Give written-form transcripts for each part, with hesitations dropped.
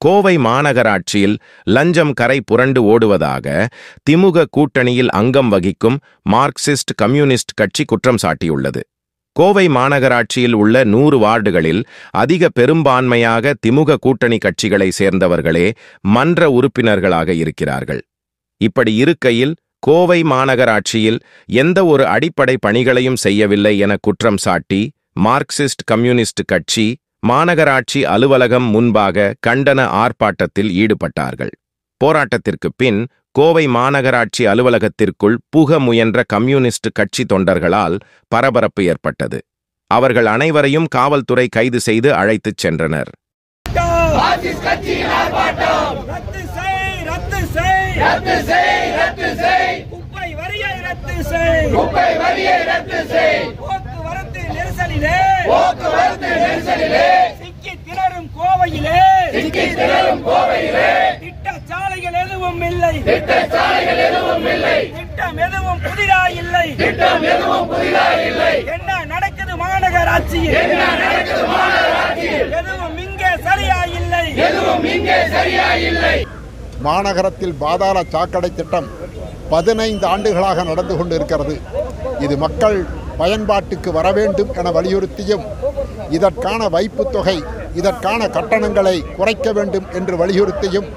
கோவை மாநகராட்சியில் லஞ்சம் கரை புரண்டு ஓடுவதாக திமுக கூட்டணியில் அங்கம் வகிக்கும் மார்க்சிஸ்ட் கம்யூனிஸ்ட் கட்சி குற்றம் சாட்டியுள்ளது. கோவை மாநகராட்சியில் உள்ள 100 வார்டுகளில் அதிக பெரும்பான்மையாக திமுக கூட்டணி கட்சிகளை சேர்ந்தவர்களே மன்ற உறுப்பினர்களாக இருக்கிறார்கள். இப்படி இருக்கையில் கோவை மாநகராட்சியில் எந்த ஒரு அடிப்படை பணிகளையும் செய்யவில்லை என குற்றம் சாட்டி மார்க்சிஸ்ட் கம்யூனிஸ்ட் கட்சி மாநகராட்சி அலுவலகம் முன்பாக கண்டன ஆர்ப்பாட்டத்தில் ஈடுபட்டார்கள். போராட்டத்திற்கு பின் கோவை மாநகராட்சி அலுவலகத்திற்குள் புக முயன்ற கம்யூனிஸ்ட் கட்சி தொண்டர்களால் பரபரப்பு ஏற்பட்டது. அவர்கள் அனைவரையும் காவல்துறை கைது செய்து அழைத்துச் சென்றனர். திட்டச்சாலைகள் எதுவும் இல்லை, திட்டம் எதுவும் புதிதாயில்லை. என்ன நடக்குது மாநகராட்சியில்? எதுவும் இங்கே சரியாயில்லை. மாநகரத்தில் பாதாள சாக்கடை திட்டம் 15 ஆண்டுகளாக நடந்து கொண்டிருக்கிறது. இது மக்கள் பயன்பாட்டுக்கு வர வேண்டும் என வலியுறுத்தியும் இதற்கான வைப்புத் தொகை, இதற்கான கட்டணங்களை குறைக்க வேண்டும் என்று வலியுறுத்தியும்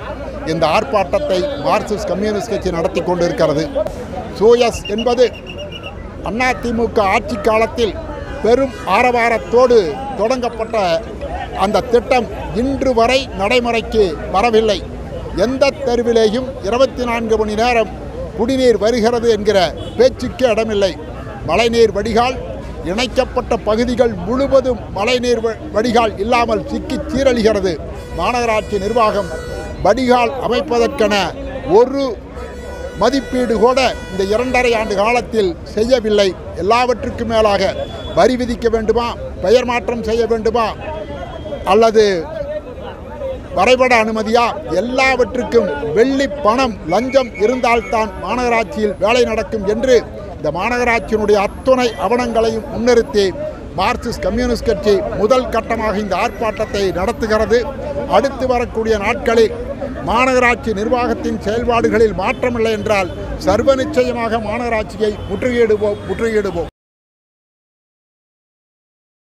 இந்த ஆர்ப்பாட்டத்தை மார்க்சிஸ்ட் கம்யூனிஸ்ட் கட்சி நடத்தி கொண்டிருக்கிறது. சூயஸ் என்பது அதிமுக ஆட்சி காலத்தில் பெரும் ஆரவாரத்தோடு தொடங்கப்பட்ட அந்த திட்டம் இன்று வரை நடைமுறைக்கு வரவில்லை. எந்த தெருவிலேயும் 24 மணி நேரம் குடிநீர் வருகிறது என்கிற பேச்சுக்கு இடமில்லை. மழைநீர் வடிகால் இணைக்கப்பட்ட பகுதிகள் முழுவதும் மழைநீர் வடிகால் இல்லாமல் சிக்கி சீரழிகிறது. மாநகராட்சி நிர்வாகம் வடிகால் அமைப்பதற்கென ஒரு மதிப்பீடு கூட இந்த 2.5 ஆண்டு காலத்தில் செய்யவில்லை. எல்லாவற்றுக்கும் மேலாக வரி விதிக்க வேண்டுமா, பெயர் மாற்றம் செய்ய வேண்டுமா, அல்லது வரைபட அனுமதியா, எல்லாவற்றுக்கும் வெள்ளி பணம் லஞ்சம் இருந்தால்தான் மாநகராட்சியில் வேலை நடக்கும் என்று இந்த மாநகராட்சியினுடைய அத்துணை ஆவணங்களையும் முன்னிறுத்தி மார்க்சிஸ்ட் கம்யூனிஸ்ட் கட்சி முதல் கட்டமாக இந்த ஆர்ப்பாட்டத்தை நடத்துகிறது. அடுத்து வரக்கூடிய நாட்களில் மாநகராட்சி நிர்வாகத்தின் செயல்பாடுகளில் மாற்றமில்லை என்றால் சர்வ நிச்சயமாக மாநகராட்சியை முற்றுகையிடுவோம்.